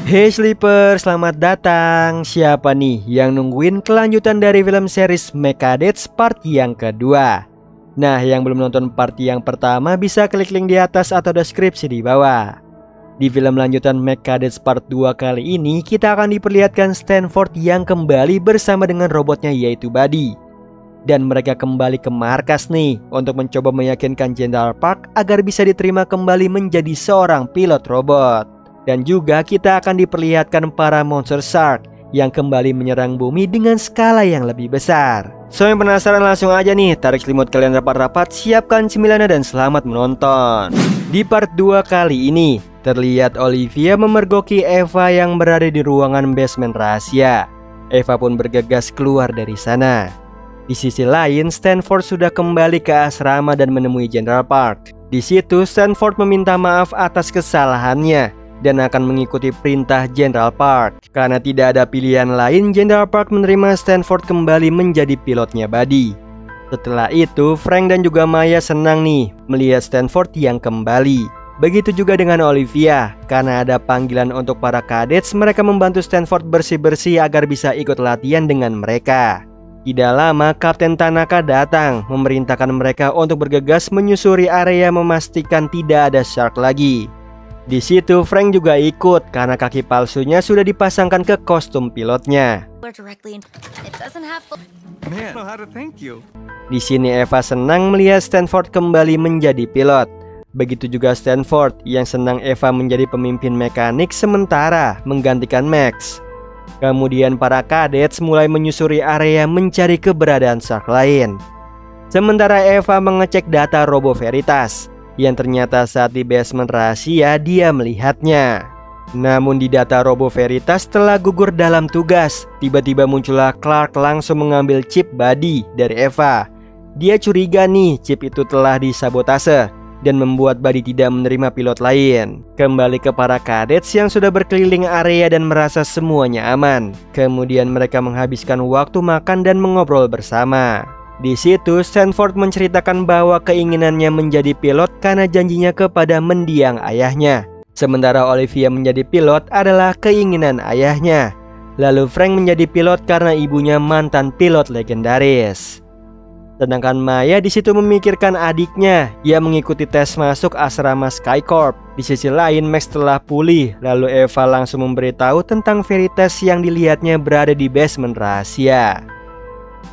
Hey Sleeper, selamat datang. Siapa nih yang nungguin kelanjutan dari film series Mecha-Death part yang kedua? Nah, yang belum nonton part yang pertama bisa klik link di atas atau deskripsi di bawah. Di film lanjutan Mecha-Death part 2 kali ini, kita akan diperlihatkan Stanford yang kembali bersama dengan robotnya yaitu Buddy. Dan mereka kembali ke markas nih untuk mencoba meyakinkan General Park agar bisa diterima kembali menjadi seorang pilot robot. Dan juga kita akan diperlihatkan para monster shark yang kembali menyerang bumi dengan skala yang lebih besar. So yang penasaran langsung aja nih, tarik selimut kalian rapat-rapat, siapkan cemilannya dan selamat menonton. Di part 2 kali ini, terlihat Olivia memergoki Eva yang berada di ruangan basement rahasia. Eva pun bergegas keluar dari sana. Di sisi lain, Stanford sudah kembali ke asrama dan menemui General Park. Di situ, Stanford meminta maaf atas kesalahannya dan akan mengikuti perintah General Park. Karena tidak ada pilihan lain, General Park menerima Stanford kembali menjadi pilotnya Buddy. Setelah itu, Frank dan juga Maya senang nih melihat Stanford yang kembali. Begitu juga dengan Olivia. Karena ada panggilan untuk para cadets, mereka membantu Stanford bersih-bersih agar bisa ikut latihan dengan mereka. Tidak lama, Kapten Tanaka datang memerintahkan mereka untuk bergegas menyusuri area memastikan tidak ada shark lagi. Di situ Frank juga ikut karena kaki palsunya sudah dipasangkan ke kostum pilotnya. Di sini Eva senang melihat Stanford kembali menjadi pilot. Begitu juga Stanford yang senang Eva menjadi pemimpin mekanik sementara menggantikan Max. Kemudian para kadets mulai menyusuri area mencari keberadaan shark lain. Sementara Eva mengecek data Robo Veritas yang ternyata saat di basement rahasia dia melihatnya. Namun di data Robo Veritas telah gugur dalam tugas. Tiba-tiba muncullah Clark langsung mengambil chip Buddy dari Eva. Dia curiga nih chip itu telah disabotase dan membuat Buddy tidak menerima pilot lain. Kembali ke para kadets yang sudah berkeliling area dan merasa semuanya aman. Kemudian mereka menghabiskan waktu makan dan mengobrol bersama. Di situ Stanford menceritakan bahwa keinginannya menjadi pilot karena janjinya kepada mendiang ayahnya. Sementara Olivia menjadi pilot adalah keinginan ayahnya. Lalu Frank menjadi pilot karena ibunya mantan pilot legendaris. Sedangkan Maya di situ memikirkan adiknya. Ia mengikuti tes masuk asrama Skycorp. Di sisi lain Max telah pulih. Lalu Eva langsung memberitahu tentang Veritas yang dilihatnya berada di basement rahasia.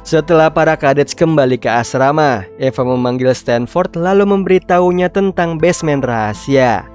Setelah para kadets kembali ke asrama, Eva memanggil Stanford lalu memberitahunya tentang basement rahasia.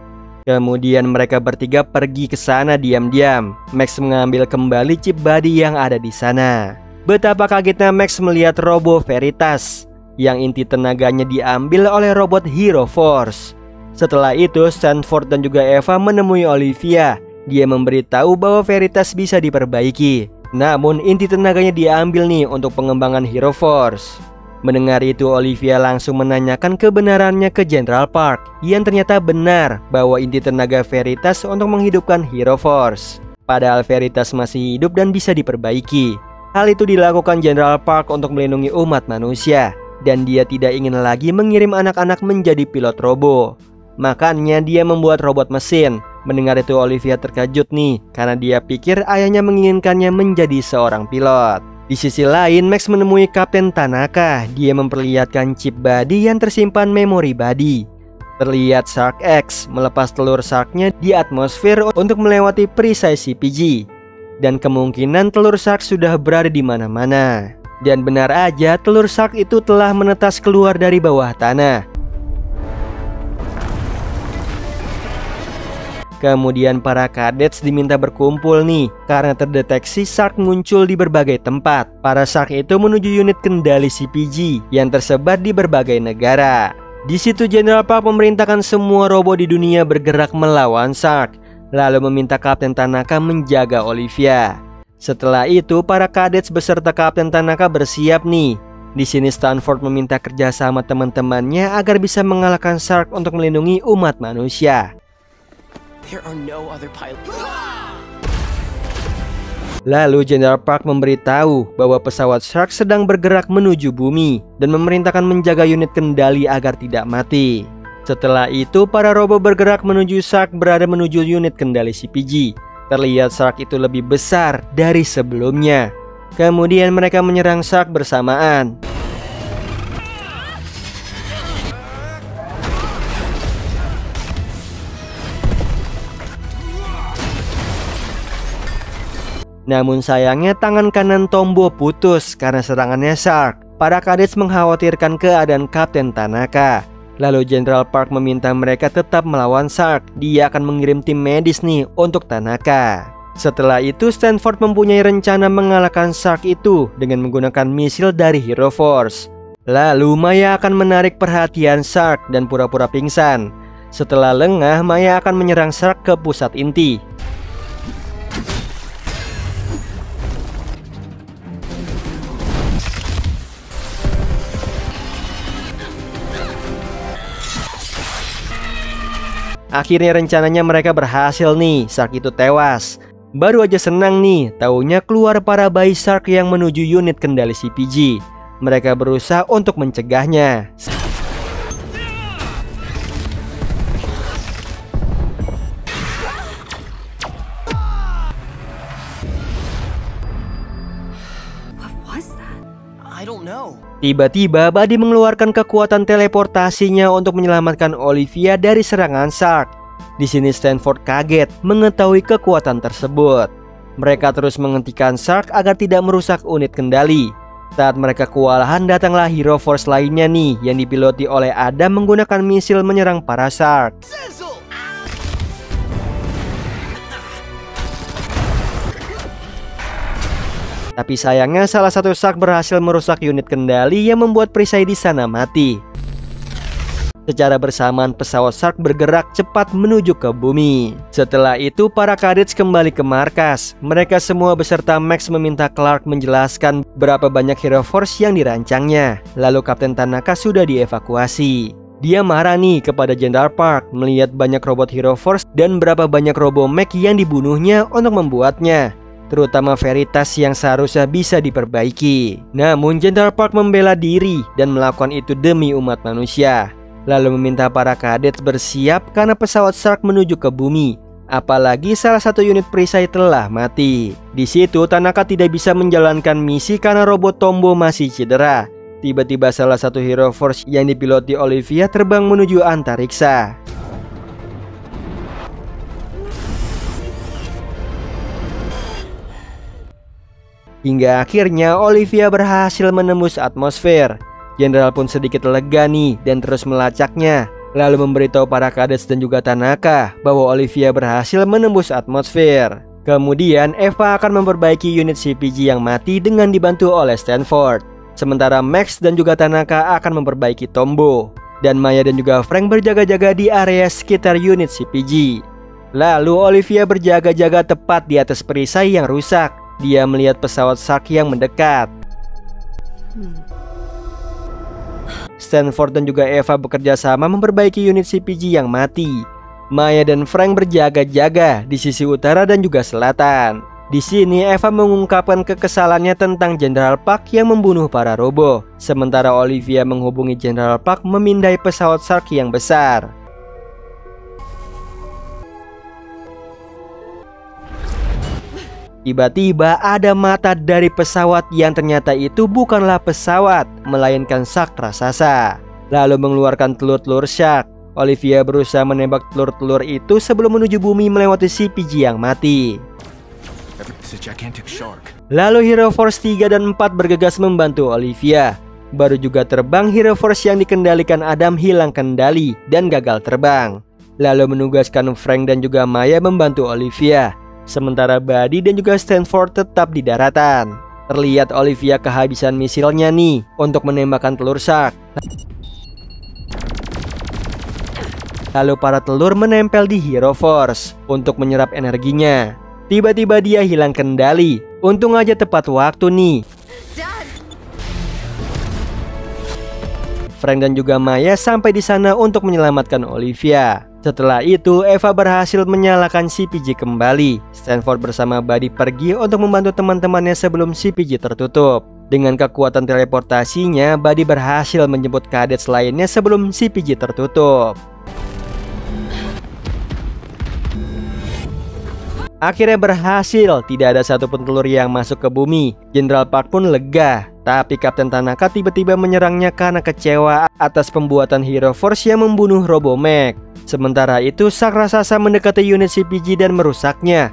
Kemudian mereka bertiga pergi ke sana diam-diam. Max mengambil kembali chip Buddy yang ada di sana. Betapa kagetnya Max melihat Robo Veritas yang inti tenaganya diambil oleh robot Hero Force. Setelah itu Stanford dan juga Eva menemui Olivia. Dia memberitahu bahwa Veritas bisa diperbaiki. Namun inti tenaganya diambil nih untuk pengembangan Hero Force. Mendengar itu Olivia langsung menanyakan kebenarannya ke General Park. Yang ternyata benar bahwa inti tenaga Veritas untuk menghidupkan Hero Force. Padahal Veritas masih hidup dan bisa diperbaiki. Hal itu dilakukan General Park untuk melindungi umat manusia. Dan dia tidak ingin lagi mengirim anak-anak menjadi pilot robo. Makanya dia membuat robot mesin. Mendengar itu Olivia terkejut nih karena dia pikir ayahnya menginginkannya menjadi seorang pilot. Di sisi lain Max menemui Kapten Tanaka. Dia memperlihatkan chip Buddy yang tersimpan memori Buddy. Terlihat Shark X melepas telur sharknya di atmosfer untuk melewati perisai CPG. Dan kemungkinan telur shark sudah berada di mana-mana. Dan benar aja telur shark itu telah menetas keluar dari bawah tanah. Kemudian para kadets diminta berkumpul nih karena terdeteksi shark muncul di berbagai tempat. Para shark itu menuju unit kendali CPG yang tersebar di berbagai negara. Di situ General Park memerintahkan semua robot di dunia bergerak melawan shark, lalu meminta Kapten Tanaka menjaga Olivia. Setelah itu para kadets beserta Kapten Tanaka bersiap nih. Di sini Stanford meminta kerjasama teman-temannya agar bisa mengalahkan shark untuk melindungi umat manusia. Lalu General Park memberitahu bahwa pesawat Shark sedang bergerak menuju bumi dan memerintahkan menjaga unit kendali agar tidak mati. Setelah itu para robo bergerak menuju Shark berada menuju unit kendali CPG. Terlihat Shark itu lebih besar dari sebelumnya. Kemudian mereka menyerang Shark bersamaan. Namun sayangnya tangan kanan Tombo putus karena serangannya Shark. Para kadets mengkhawatirkan keadaan Kapten Tanaka. Lalu General Park meminta mereka tetap melawan Shark. Dia akan mengirim tim medis nih untuk Tanaka. Setelah itu Stanford mempunyai rencana mengalahkan Shark itu dengan menggunakan misil dari Hero Force. Lalu Maya akan menarik perhatian Shark dan pura-pura pingsan. Setelah lengah, Maya akan menyerang Shark ke pusat inti. Akhirnya rencananya mereka berhasil nih, Shark itu tewas. Baru aja senang nih, taunya keluar para bayi Shark yang menuju unit kendali CPG. Mereka berusaha untuk mencegahnya. Tiba-tiba Buddy mengeluarkan kekuatan teleportasinya untuk menyelamatkan Olivia dari serangan Shark. Di sini Stanford kaget mengetahui kekuatan tersebut. Mereka terus menghentikan Shark agar tidak merusak unit kendali. Saat mereka kewalahan, datanglah Hero Force lainnya nih yang dipiloti oleh Adam menggunakan misil menyerang para Shark. Tapi sayangnya salah satu Shark berhasil merusak unit kendali yang membuat perisai di sana mati. Secara bersamaan pesawat Shark bergerak cepat menuju ke bumi. Setelah itu para kadets kembali ke markas. Mereka semua beserta Max meminta Clark menjelaskan berapa banyak Hero Force yang dirancangnya. Lalu Kapten Tanaka sudah dievakuasi. Dia marah nih kepada General Park melihat banyak robot Hero Force dan berapa banyak robo mech yang dibunuhnya untuk membuatnya, terutama Veritas yang seharusnya bisa diperbaiki. Namun General Park membela diri dan melakukan itu demi umat manusia. Lalu meminta para kadets bersiap karena pesawat Shark menuju ke bumi. Apalagi salah satu unit perisai telah mati. Di situ Tanaka tidak bisa menjalankan misi karena robot Tombo masih cedera. Tiba-tiba salah satu Hero Force yang dipiloti Olivia terbang menuju antariksa. Hingga akhirnya Olivia berhasil menembus atmosfer. Jenderal pun sedikit lega nih dan terus melacaknya. Lalu memberitahu para kadets dan juga Tanaka bahwa Olivia berhasil menembus atmosfer. Kemudian Eva akan memperbaiki unit CPG yang mati dengan dibantu oleh Stanford. Sementara Max dan juga Tanaka akan memperbaiki Tombo. Dan Maya dan juga Frank berjaga-jaga di area sekitar unit CPG. Lalu Olivia berjaga-jaga tepat di atas perisai yang rusak. Dia melihat pesawat Shark yang mendekat. Stanford dan juga Eva bekerja sama memperbaiki unit CPG yang mati. Maya dan Frank berjaga-jaga di sisi utara dan juga selatan. Di sini Eva mengungkapkan kekesalannya tentang General Park yang membunuh para robo. Sementara Olivia menghubungi General Park memindai pesawat Shark yang besar. Tiba-tiba ada mata dari pesawat yang ternyata itu bukanlah pesawat, melainkan Shark raksasa. Lalu mengeluarkan telur-telur Shark. Olivia berusaha menembak telur-telur itu sebelum menuju bumi melewati CPG yang mati. Lalu Hero Force 3 dan 4 bergegas membantu Olivia. Baru juga terbang, Hero Force yang dikendalikan Adam hilang kendali dan gagal terbang. Lalu menugaskan Frank dan juga Maya membantu Olivia. Sementara Buddy dan juga Stanford tetap di daratan. Terlihat Olivia kehabisan misilnya nih untuk menembakkan telur Shark. Lalu para telur menempel di Hero Force untuk menyerap energinya. Tiba-tiba dia hilang kendali. Untung aja tepat waktu nih. Frank dan juga Maya sampai di sana untuk menyelamatkan Olivia. Setelah itu, Eva berhasil menyalakan CPG kembali. Stanford bersama Buddy pergi untuk membantu teman-temannya sebelum CPG tertutup. Dengan kekuatan teleportasinya, Buddy berhasil menjemput kadets lainnya sebelum CPG tertutup. Akhirnya berhasil, tidak ada satupun telur yang masuk ke bumi. Jenderal Park pun lega. Tapi Kapten Tanaka tiba-tiba menyerangnya karena kecewa atas pembuatan Hero Force yang membunuh Robomech. Sementara itu, Shark raksasa mendekati unit CPG dan merusaknya.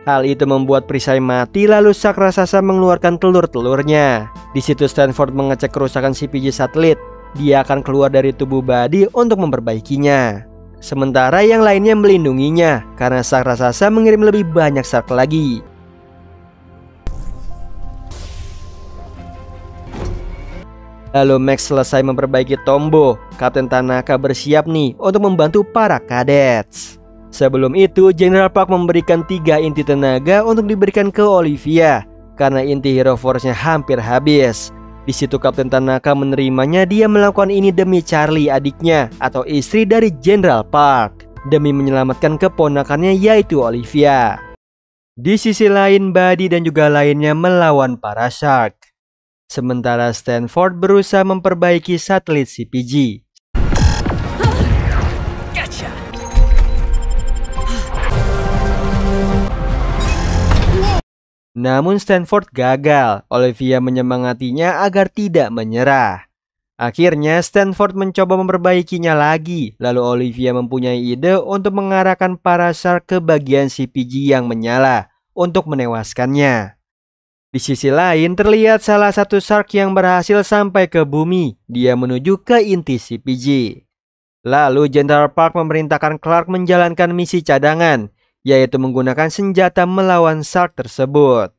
Hal itu membuat perisai mati, lalu Shark raksasa mengeluarkan telur-telurnya. Di situ Stanford mengecek kerusakan CPG satelit. Dia akan keluar dari tubuh Buddy untuk memperbaikinya. Sementara yang lainnya melindunginya karena Shark raksasa mengirim lebih banyak Shark lagi. Lalu Max selesai memperbaiki Tombo. Kapten Tanaka bersiap nih untuk membantu para kadets. Sebelum itu, General Park memberikan 3 inti tenaga untuk diberikan ke Olivia karena inti Hero Force-nya hampir habis. Di situ Kapten Tanaka menerimanya. Dia melakukan ini demi Charlie, adiknya atau istri dari General Park, demi menyelamatkan keponakannya yaitu Olivia. Di sisi lain, Buddy dan juga lainnya melawan para Shark. Sementara Stanford berusaha memperbaiki satelit CPG. Namun Stanford gagal. Olivia menyemangatinya agar tidak menyerah. Akhirnya Stanford mencoba memperbaikinya lagi. Lalu Olivia mempunyai ide untuk mengarahkan para Shark ke bagian CPG yang menyala untuk menewaskannya. Di sisi lain, terlihat salah satu Shark yang berhasil sampai ke bumi. Dia menuju ke inti CPG. Lalu General Park memerintahkan Clark menjalankan misi cadangan, yaitu menggunakan senjata melawan Shark tersebut.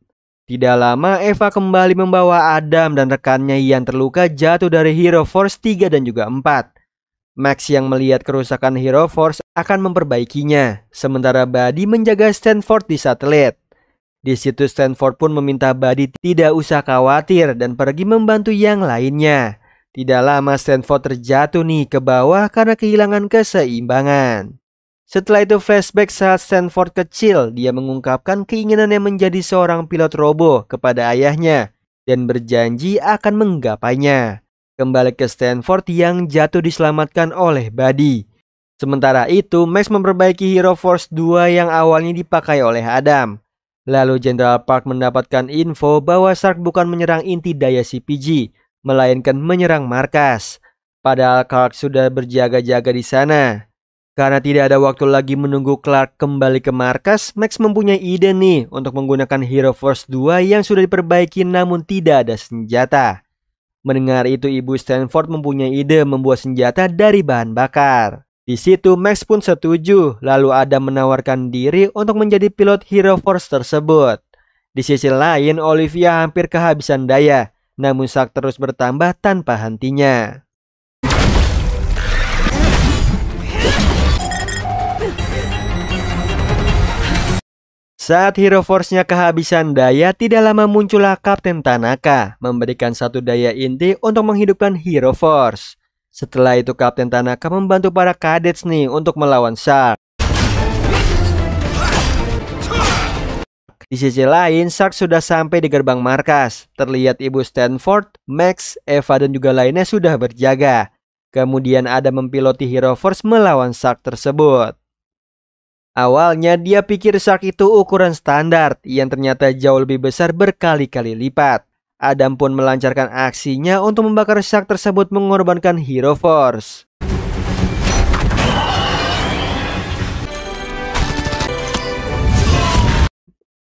Tidak lama, Eva kembali membawa Adam dan rekannya yang terluka jatuh dari Hero Force 3 dan juga 4. Max yang melihat kerusakan Hero Force akan memperbaikinya, sementara Buddy menjaga Stanford di satelit. Di situ Stanford pun meminta Buddy tidak usah khawatir dan pergi membantu yang lainnya. Tidak lama Stanford terjatuh nih ke bawah karena kehilangan keseimbangan. Setelah itu flashback saat Stanford kecil. Dia mengungkapkan keinginannya menjadi seorang pilot robo kepada ayahnya dan berjanji akan menggapainya. Kembali ke Stanford yang jatuh diselamatkan oleh Buddy. Sementara itu Max memperbaiki Hero Force 2 yang awalnya dipakai oleh Adam. Lalu General Park mendapatkan info bahwa Shark bukan menyerang inti daya CPG, melainkan menyerang markas. Padahal Clark sudah berjaga-jaga di sana. Karena tidak ada waktu lagi menunggu Clark kembali ke markas, Max mempunyai ide nih untuk menggunakan Hero Force 2 yang sudah diperbaiki namun tidak ada senjata. Mendengar itu, Ibu Stanford mempunyai ide membuat senjata dari bahan bakar. Di situ Max pun setuju, lalu Adam menawarkan diri untuk menjadi pilot Hero Force tersebut. Di sisi lain, Olivia hampir kehabisan daya, namun Shark terus bertambah tanpa hentinya. Saat Hero Force-nya kehabisan daya, tidak lama muncullah Kapten Tanaka, memberikan satu daya inti untuk menghidupkan Hero Force. Setelah itu Kapten Tanaka membantu para kadets nih untuk melawan Shark. Di sisi lain, Shark sudah sampai di gerbang markas. Terlihat Ibu Stanford, Max, Eva dan juga lainnya sudah berjaga. Kemudian ada mempiloti Hero Force melawan Shark tersebut. Awalnya dia pikir Shark itu ukuran standar, yang ternyata jauh lebih besar berkali-kali lipat. Adam pun melancarkan aksinya untuk membakar Shark tersebut mengorbankan Hero Force.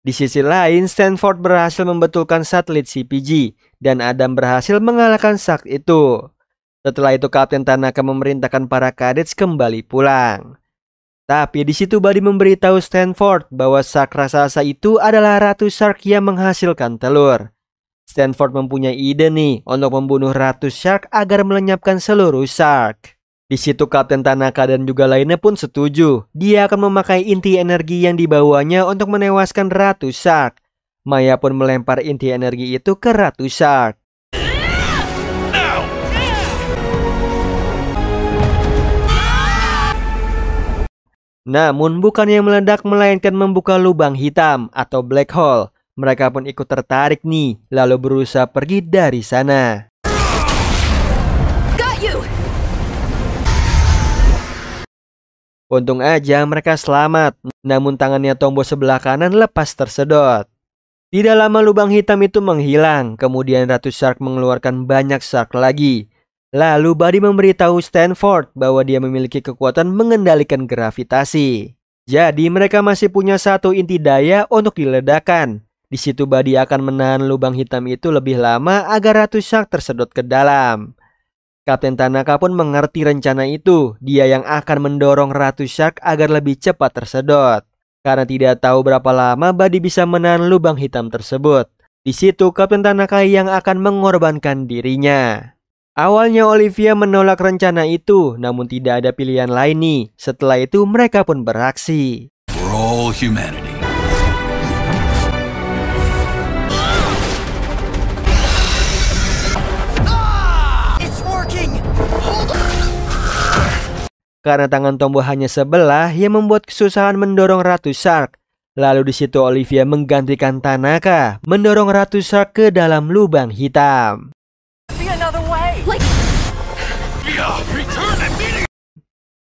Di sisi lain, Stanford berhasil membetulkan satelit CPG dan Adam berhasil mengalahkan Shark itu. Setelah itu Kapten Tanaka memerintahkan para kadets kembali pulang. Tapi di situ Buddy memberitahu Stanford bahwa Shark raksasa itu adalah Ratu Shark yang menghasilkan telur. Stanford mempunyai ide nih untuk membunuh Ratu Shark agar melenyapkan seluruh Shark. Di situ Kapten Tanaka dan juga lainnya pun setuju. Dia akan memakai inti energi yang dibawanya untuk menewaskan Ratu Shark. Maya pun melempar inti energi itu ke Ratu Shark. Namun bukannya meledak melainkan membuka lubang hitam atau black hole. Mereka pun ikut tertarik nih, lalu berusaha pergi dari sana. Untung aja mereka selamat, namun tangannya Tombo sebelah kanan lepas tersedot. Tidak lama lubang hitam itu menghilang, kemudian Ratu Shark mengeluarkan banyak shark lagi. Lalu Buddy memberitahu Stanford bahwa dia memiliki kekuatan mengendalikan gravitasi. Jadi mereka masih punya satu inti daya untuk diledakkan. Di situ Buddy akan menahan lubang hitam itu lebih lama agar Ratu Shark tersedot ke dalam. Kapten Tanaka pun mengerti rencana itu. Dia yang akan mendorong Ratu Shark agar lebih cepat tersedot. Karena tidak tahu berapa lama Buddy bisa menahan lubang hitam tersebut. Di situ Kapten Tanaka yang akan mengorbankan dirinya. Awalnya Olivia menolak rencana itu, namun tidak ada pilihan lain nih. Setelah itu mereka pun beraksi. For all humanity. It's working. Hold on. Karena tangan Tombo hanya sebelah, ia membuat kesusahan mendorong Ratu Shark. Lalu di situ Olivia menggantikan Tanaka, mendorong Ratu Shark ke dalam lubang hitam.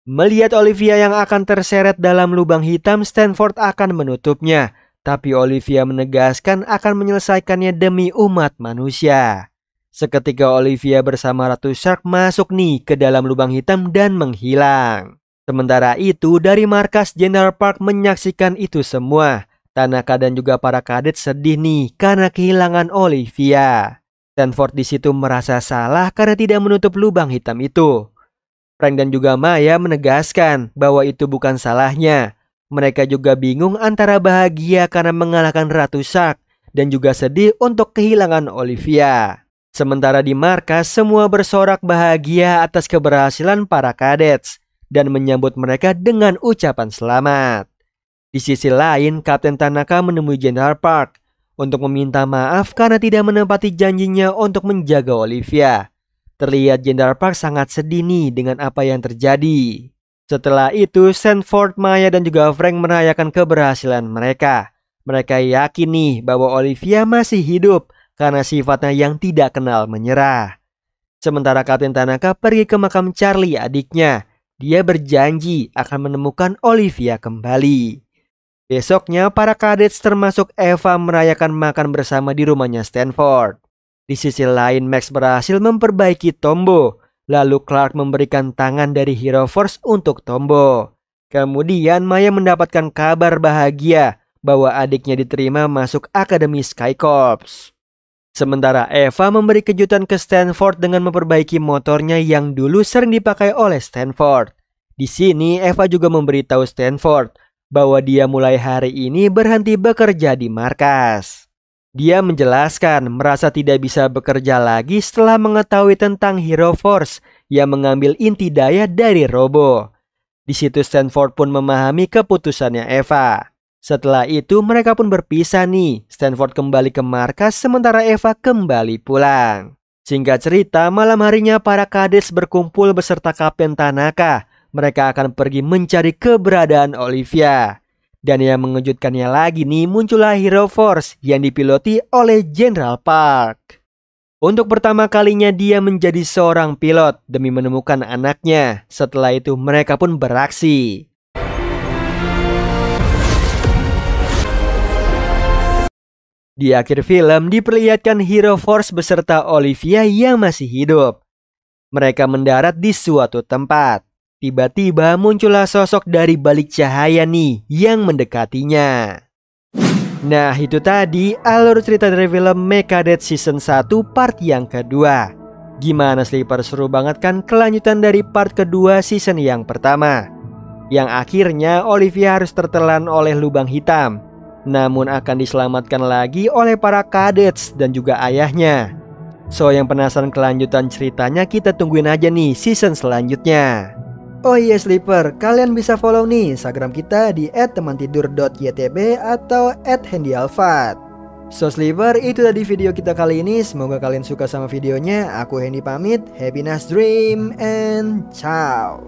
Melihat Olivia yang akan terseret dalam lubang hitam, Stanford akan menutupnya. Tapi Olivia menegaskan akan menyelesaikannya demi umat manusia. Seketika Olivia bersama Ratu Shark masuk nih ke dalam lubang hitam dan menghilang. Sementara itu dari markas General Park menyaksikan itu semua. Tanaka dan juga para kadet sedih nih karena kehilangan Olivia. Stanford di situ merasa salah karena tidak menutup lubang hitam itu. Frank dan juga Maya menegaskan bahwa itu bukan salahnya. Mereka juga bingung antara bahagia karena mengalahkan Ratu Shark dan juga sedih untuk kehilangan Olivia. Sementara di markas semua bersorak bahagia atas keberhasilan para kadets dan menyambut mereka dengan ucapan selamat. Di sisi lain, Kapten Tanaka menemui General Park untuk meminta maaf karena tidak menepati janjinya untuk menjaga Olivia. Terlihat General Park sangat sedih nih dengan apa yang terjadi. Setelah itu, Stanford, Maya dan juga Frank merayakan keberhasilan mereka. Mereka yakin nih bahwa Olivia masih hidup karena sifatnya yang tidak kenal menyerah. Sementara Kapten Tanaka pergi ke makam Charlie adiknya. Dia berjanji akan menemukan Olivia kembali. Besoknya para kadets termasuk Eva merayakan makan bersama di rumahnya Stanford. Di sisi lain Max berhasil memperbaiki Tombo. Lalu Clark memberikan tangan dari Hero Force untuk Tombo. Kemudian Maya mendapatkan kabar bahagia bahwa adiknya diterima masuk Akademi Sky Corps. Sementara Eva memberi kejutan ke Stanford dengan memperbaiki motornya yang dulu sering dipakai oleh Stanford. Di sini Eva juga memberitahu Stanford bahwa dia mulai hari ini berhenti bekerja di markas. Dia menjelaskan merasa tidak bisa bekerja lagi setelah mengetahui tentang Hero Force yang mengambil inti daya dari Robo. Di situ Stanford pun memahami keputusannya Eva. Setelah itu mereka pun berpisah nih. Stanford kembali ke markas sementara Eva kembali pulang. Singkat cerita, malam harinya para kadets berkumpul beserta Kapten Tanaka. Mereka akan pergi mencari keberadaan Olivia. Dan yang mengejutkannya lagi nih, muncullah Hero Force yang dipiloti oleh General Park. Untuk pertama kalinya dia menjadi seorang pilot demi menemukan anaknya. Setelah itu mereka pun beraksi. Di akhir film diperlihatkan Hero Force beserta Olivia yang masih hidup. Mereka mendarat di suatu tempat. Tiba-tiba muncullah sosok dari balik cahaya nih yang mendekatinya. Nah itu tadi alur cerita dari film Megadeth Season 1 part yang kedua. Gimana Sleeper, seru banget kan kelanjutan dari part kedua season yang pertama. Yang akhirnya Olivia harus tertelan oleh lubang hitam. Namun akan diselamatkan lagi oleh para kadets dan juga ayahnya. So yang penasaran kelanjutan ceritanya, kita tungguin aja nih season selanjutnya. Oh iya Sleeper, kalian bisa follow nih Instagram kita di @temantidur.ytb atau @handyalfat. So sleeper, itu tadi video kita kali ini. Semoga kalian suka sama videonya. Aku Hendy pamit. Happy nice dream and ciao.